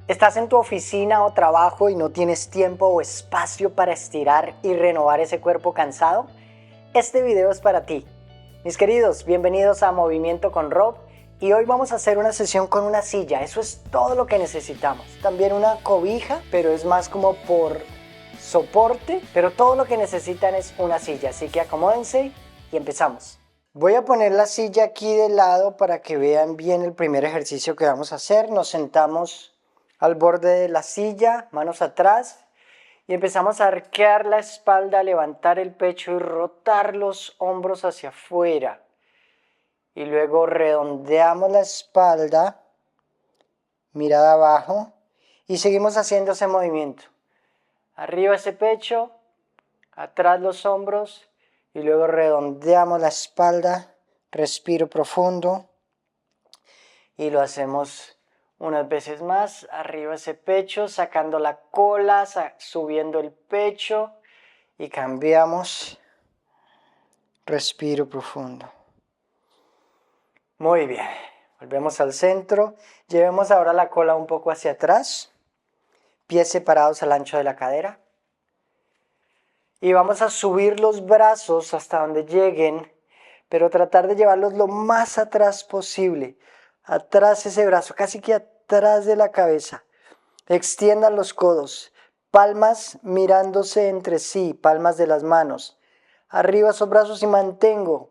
¿Estás en tu oficina o trabajo y no tienes tiempo o espacio para estirar y renovar ese cuerpo cansado? Este video es para ti. Mis queridos, bienvenidos a Movimiento con Rob y hoy vamos a hacer una sesión con una silla. Eso es todo lo que necesitamos. También una cobija, pero es más como por soporte, pero todo lo que necesitan es una silla. Así que acomódense y empezamos. Voy a poner la silla aquí de lado para que vean bien el primer ejercicio que vamos a hacer. Nos sentamos al borde de la silla, manos atrás, y empezamos a arquear la espalda, levantar el pecho y rotar los hombros hacia afuera. Y luego redondeamos la espalda, mirada abajo, y seguimos haciendo ese movimiento. Arriba ese pecho, atrás los hombros, y luego redondeamos la espalda, respiro profundo, y lo hacemos unas veces más, arriba ese pecho, sacando la cola, subiendo el pecho y cambiamos. Respiro profundo. Muy bien, volvemos al centro. Llevemos ahora la cola un poco hacia atrás, pies separados al ancho de la cadera. Y vamos a subir los brazos hasta donde lleguen, pero tratar de llevarlos lo más atrás posible. Atrás ese brazo, casi que atrás de la cabeza. Extiendan los codos, palmas mirándose entre sí, palmas de las manos. Arriba esos brazos y mantengo.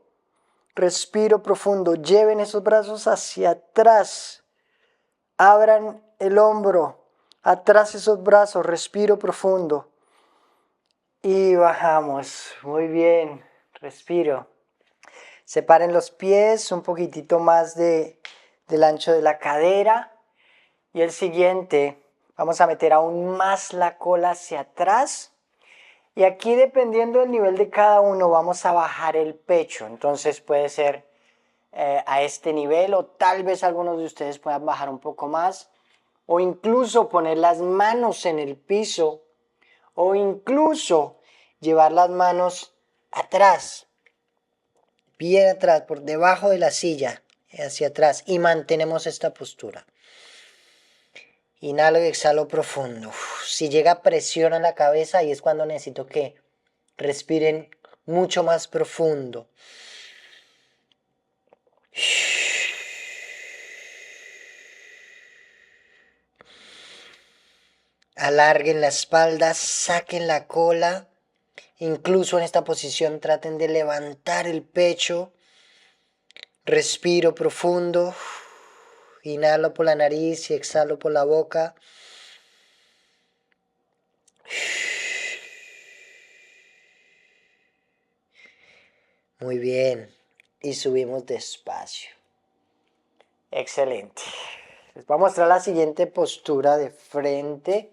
Respiro profundo, lleven esos brazos hacia atrás. Abran el hombro, atrás esos brazos, respiro profundo. Y bajamos, muy bien, respiro. Separen los pies un poquitito más del ancho de la cadera. Y el siguiente, vamos a meter aún más la cola hacia atrás. Y aquí, dependiendo del nivel de cada uno, vamos a bajar el pecho. Entonces puede ser a este nivel, o tal vez algunos de ustedes puedan bajar un poco más. O incluso poner las manos en el piso. O incluso llevar las manos atrás. Bien atrás, por debajo de la silla, hacia atrás. Y mantenemos esta postura. Inhalo y exhalo profundo. Si llega presión a la cabeza, ahí es cuando necesito que respiren mucho más profundo. Alarguen la espalda, saquen la cola. Incluso en esta posición traten de levantar el pecho. Respiro profundo. Inhalo por la nariz y exhalo por la boca. Muy bien. Y subimos despacio. Excelente. Les voy a mostrar la siguiente postura de frente.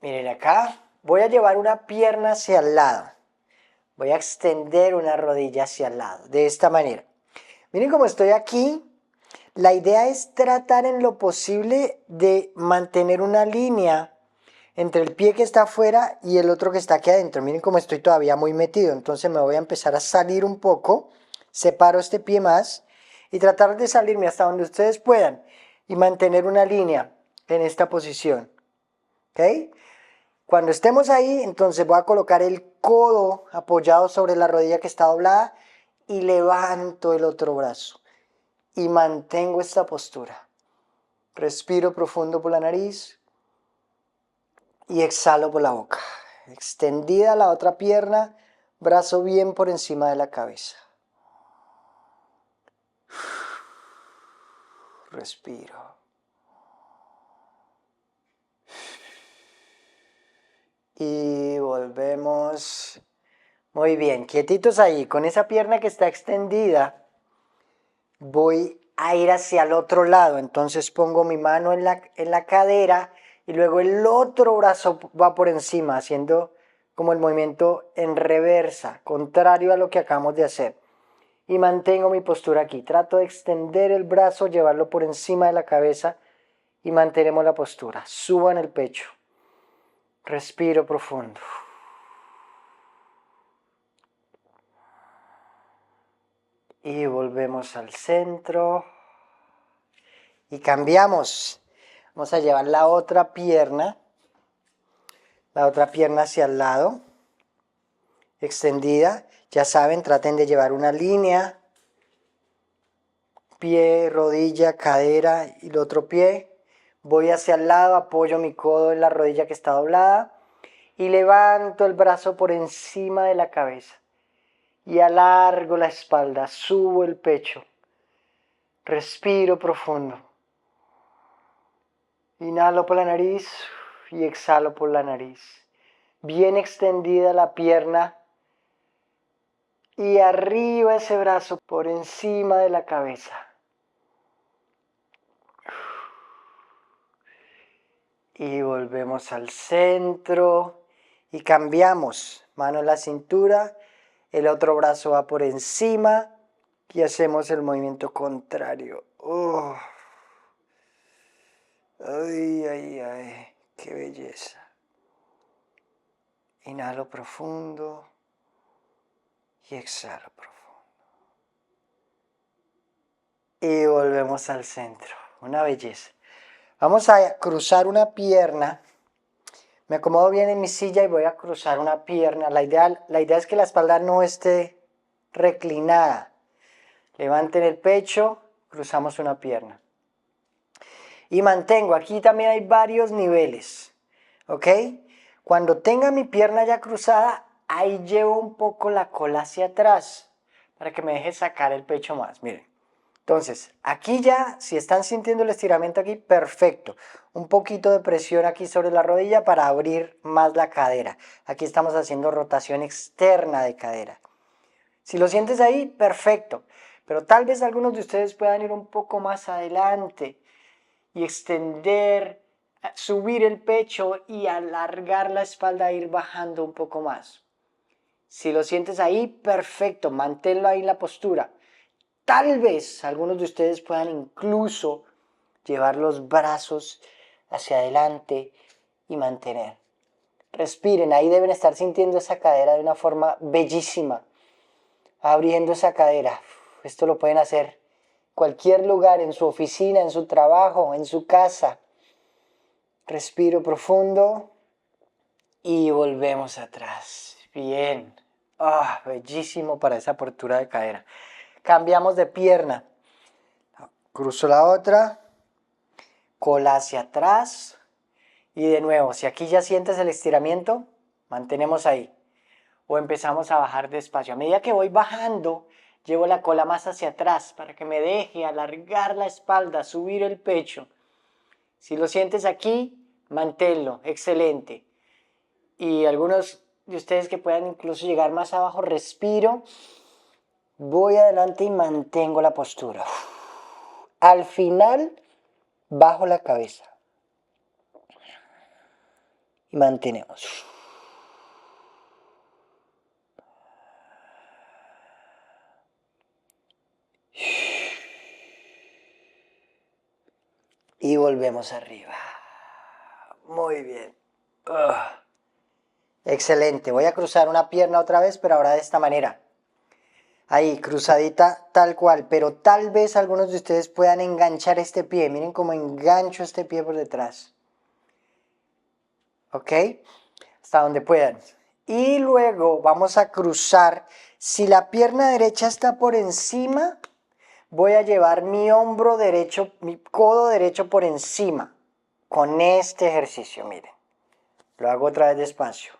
Miren acá. Voy a llevar una pierna hacia el lado. Voy a extender una rodilla hacia el lado. De esta manera. Miren cómo estoy aquí. La idea es tratar en lo posible de mantener una línea entre el pie que está afuera y el otro que está aquí adentro. Miren cómo estoy todavía muy metido. Entonces me voy a empezar a salir un poco. Separo este pie más y tratar de salirme hasta donde ustedes puedan y mantener una línea en esta posición. ¿Ok? Cuando estemos ahí, entonces voy a colocar el codo apoyado sobre la rodilla que está doblada y levanto el otro brazo. Y mantengo esta postura. Respiro profundo por la nariz y exhalo por la boca. Extendida la otra pierna, brazo bien por encima de la cabeza. Respiro. Y volvemos. Muy bien, quietitos ahí. Con esa pierna que está extendida, voy a ir hacia el otro lado. Entonces pongo mi mano en la cadera y luego el otro brazo va por encima, haciendo como el movimiento en reversa, contrario a lo que acabamos de hacer. Y mantengo mi postura aquí. Trato de extender el brazo, llevarlo por encima de la cabeza y mantenemos la postura. Suban el pecho. Respiro profundo. Y volvemos al centro. y cambiamos. Vamos a llevar la otra pierna hacia el lado, extendida. Ya saben, traten de llevar una línea, pie, rodilla, cadera y el otro pie. Voy hacia el lado, apoyo mi codo en la rodilla que está doblada y levanto el brazo por encima de la cabeza y alargo la espalda, subo el pecho, respiro profundo. Inhalo por la nariz y exhalo por la nariz. Bien extendida la pierna y arriba ese brazo por encima de la cabeza. Y volvemos al centro y cambiamos. Mano en la cintura, el otro brazo va por encima y hacemos el movimiento contrario. Ay, ay, ay, qué belleza. Inhalo profundo y exhalo profundo. Y volvemos al centro. Una belleza. Vamos a cruzar una pierna. Me acomodo bien en mi silla y voy a cruzar una pierna. La idea es que la espalda no esté reclinada. Levanten el pecho, cruzamos una pierna. Y mantengo. Aquí también hay varios niveles. ¿Ok? Cuando tenga mi pierna ya cruzada, ahí llevo un poco la cola hacia atrás para que me deje sacar el pecho más. Miren. Entonces, aquí ya, si están sintiendo el estiramiento aquí, perfecto. Un poquito de presión aquí sobre la rodilla para abrir más la cadera. Aquí estamos haciendo rotación externa de cadera. Si lo sientes ahí, perfecto. Pero tal vez algunos de ustedes puedan ir un poco más adelante y extender, subir el pecho y alargar la espalda e ir bajando un poco más. Si lo sientes ahí, perfecto. Manténlo ahí en la postura. Tal vez algunos de ustedes puedan incluso llevar los brazos hacia adelante y mantener. Respiren, ahí deben estar sintiendo esa cadera de una forma bellísima. Abriendo esa cadera. Esto lo pueden hacer en cualquier lugar, en su oficina, en su trabajo, en su casa. Respiro profundo y volvemos atrás. Bien. Bellísimo para esa apertura de cadera. Cambiamos de pierna. Cruzo la otra. Cola hacia atrás. Y de nuevo, si aquí ya sientes el estiramiento, mantenemos ahí. O empezamos a bajar despacio. A medida que voy bajando, llevo la cola más hacia atrás para que me deje alargar la espalda, subir el pecho. Si lo sientes aquí, manténlo. Excelente. Y algunos de ustedes que puedan incluso llegar más abajo, respiro. Voy adelante y mantengo la postura. Al final, bajo la cabeza. Y mantenemos. Y volvemos arriba. Muy bien. Excelente. Voy a cruzar una pierna otra vez, pero ahora de esta manera. Ahí, cruzadita tal cual. Pero tal vez algunos de ustedes puedan enganchar este pie. Miren cómo engancho este pie por detrás. ¿Ok? Hasta donde puedan. Y luego vamos a cruzar. Si la pierna derecha está por encima, voy a llevar mi hombro derecho, mi codo derecho por encima. Con este ejercicio, miren. Lo hago otra vez despacio.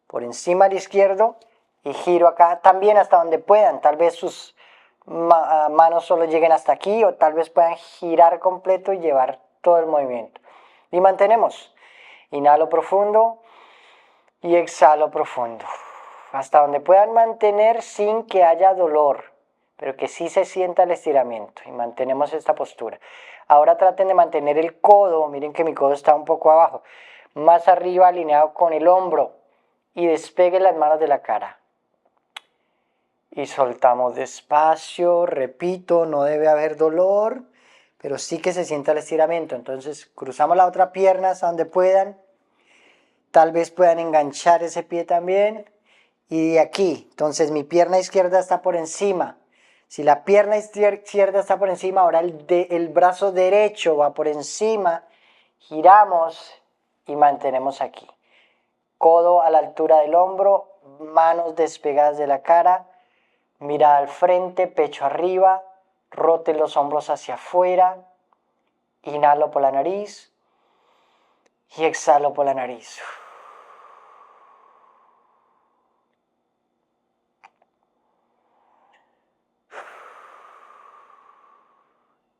Por encima al izquierdo y giro acá también hasta donde puedan. Tal vez sus manos solo lleguen hasta aquí o tal vez puedan girar completo y llevar todo el movimiento. Y mantenemos. Inhalo profundo y exhalo profundo. Hasta donde puedan mantener sin que haya dolor, pero que sí se sienta el estiramiento. Y mantenemos esta postura. Ahora traten de mantener el codo. Miren que mi codo está un poco abajo. Más arriba alineado con el hombro. Y despegue las manos de la cara. Y soltamos despacio. Repito, no debe haber dolor, pero sí que se sienta el estiramiento. Entonces cruzamos la otra pierna hasta donde puedan. Tal vez puedan enganchar ese pie también. Y de aquí, entonces mi pierna izquierda está por encima. Si la pierna izquierda está por encima, ahora el brazo derecho va por encima. Giramos y mantenemos aquí. Codo a la altura del hombro, manos despegadas de la cara, mirada al frente, pecho arriba, rote los hombros hacia afuera. Inhalo por la nariz y exhalo por la nariz.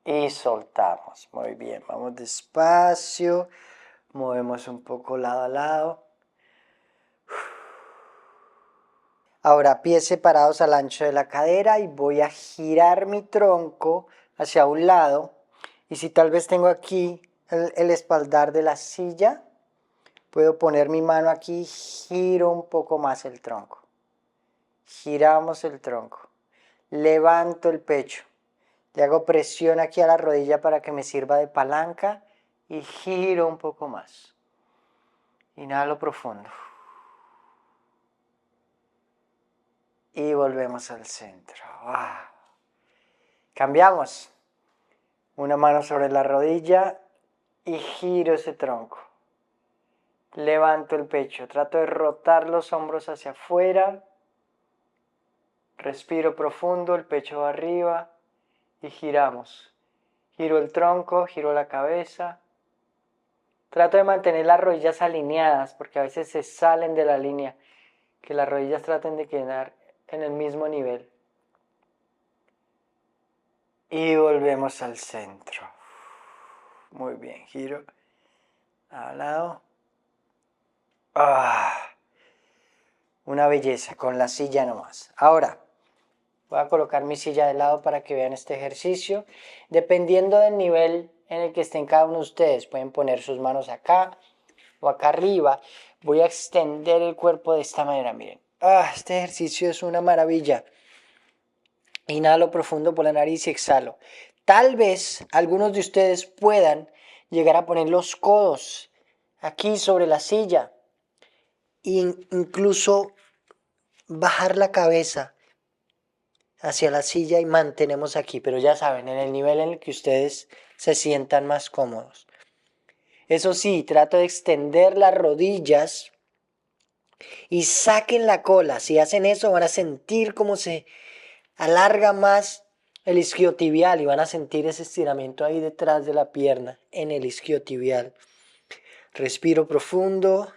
Y soltamos. Muy bien, vamos despacio. Movemos un poco lado a lado. Ahora pies separados al ancho de la cadera y voy a girar mi tronco hacia un lado. Y si tal vez tengo aquí el espaldar de la silla, puedo poner mi mano aquí, giro un poco más el tronco. Giramos el tronco. Levanto el pecho. Le hago presión aquí a la rodilla para que me sirva de palanca y giro un poco más. Inhalo profundo. Y volvemos al centro. Cambiamos. Una mano sobre la rodilla y giro ese tronco. Levanto el pecho. Trato de rotar los hombros hacia afuera. Respiro profundo, el pecho va arriba y giramos. Giro el tronco, giro la cabeza. Trato de mantener las rodillas alineadas porque a veces se salen de la línea. Que las rodillas traten de quedar en el mismo nivel. Y volvemos al centro. Muy bien, giro. Al lado. Una belleza, con la silla nomás. Ahora, voy a colocar mi silla de lado para que vean este ejercicio. Dependiendo del nivel en el que estén cada uno de ustedes, pueden poner sus manos acá o acá arriba. Voy a extender el cuerpo de esta manera, miren. Este ejercicio es una maravilla. Inhalo profundo por la nariz y exhalo. Tal vez algunos de ustedes puedan llegar a poner los codos aquí sobre la silla e incluso bajar la cabeza hacia la silla y mantenemos aquí, pero ya saben, en el nivel en el que ustedes se sientan más cómodos. Eso sí, trato de extender las rodillas y saquen la cola. Si hacen eso van a sentir cómo se alarga más el isquiotibial y van a sentir ese estiramiento ahí detrás de la pierna, en el isquiotibial. Respiro profundo.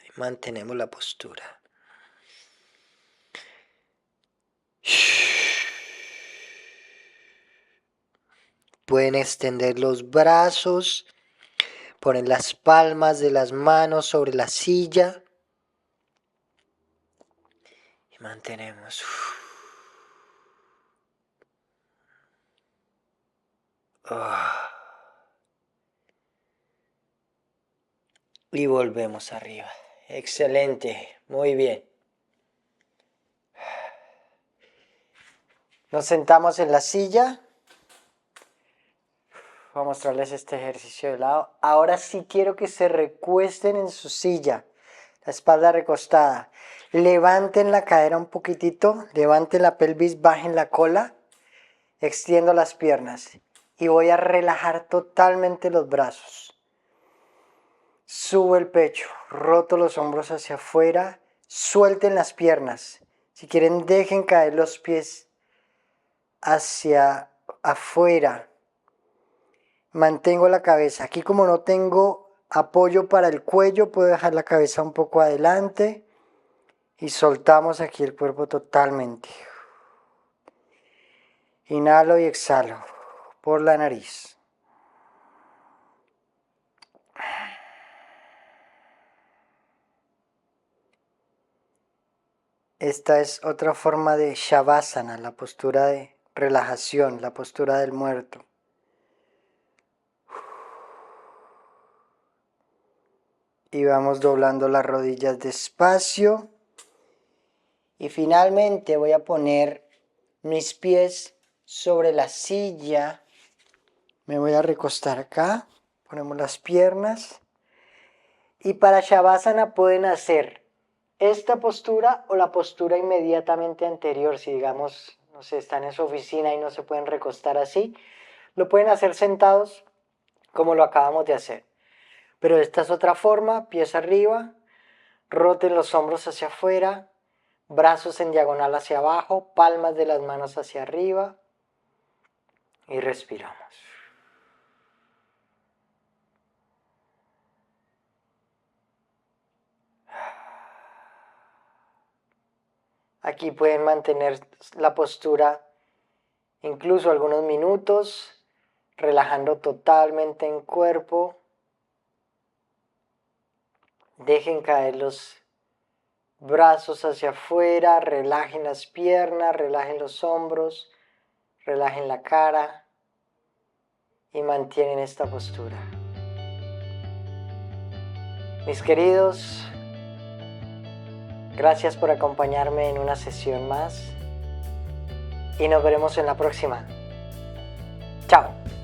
Y mantenemos la postura. Pueden extender los brazos, poner las palmas de las manos sobre la silla y mantenemos. Y volvemos arriba. Excelente, muy bien. Nos sentamos en la silla. Voy a mostrarles este ejercicio de lado. Ahora sí quiero que se recuesten en su silla. La espalda recostada. Levanten la cadera un poquitito. Levanten la pelvis, bajen la cola. Extiendo las piernas. Y voy a relajar totalmente los brazos. Subo el pecho. Roto los hombros hacia afuera. Suelten las piernas. Si quieren, dejen caer los pies hacia afuera. Mantengo la cabeza. Aquí como no tengo apoyo para el cuello, puedo dejar la cabeza un poco adelante. Y soltamos aquí el cuerpo totalmente. Inhalo y exhalo por la nariz. Esta es otra forma de Shavasana, la postura de relajación, la postura del muerto. Y vamos doblando las rodillas despacio. Y finalmente voy a poner mis pies sobre la silla. Me voy a recostar acá. Ponemos las piernas. Y para Shavasana pueden hacer esta postura o la postura inmediatamente anterior, si digamos, no sé, están en su oficina y no se pueden recostar así, lo pueden hacer sentados como lo acabamos de hacer. Pero esta es otra forma, pies arriba, roten los hombros hacia afuera, brazos en diagonal hacia abajo, palmas de las manos hacia arriba y respiramos. Aquí pueden mantener la postura incluso algunos minutos, relajando totalmente el cuerpo. Dejen caer los brazos hacia afuera, relajen las piernas, relajen los hombros, relajen la cara y mantienen esta postura. Mis queridos, gracias por acompañarme en una sesión más y nos veremos en la próxima. Chao.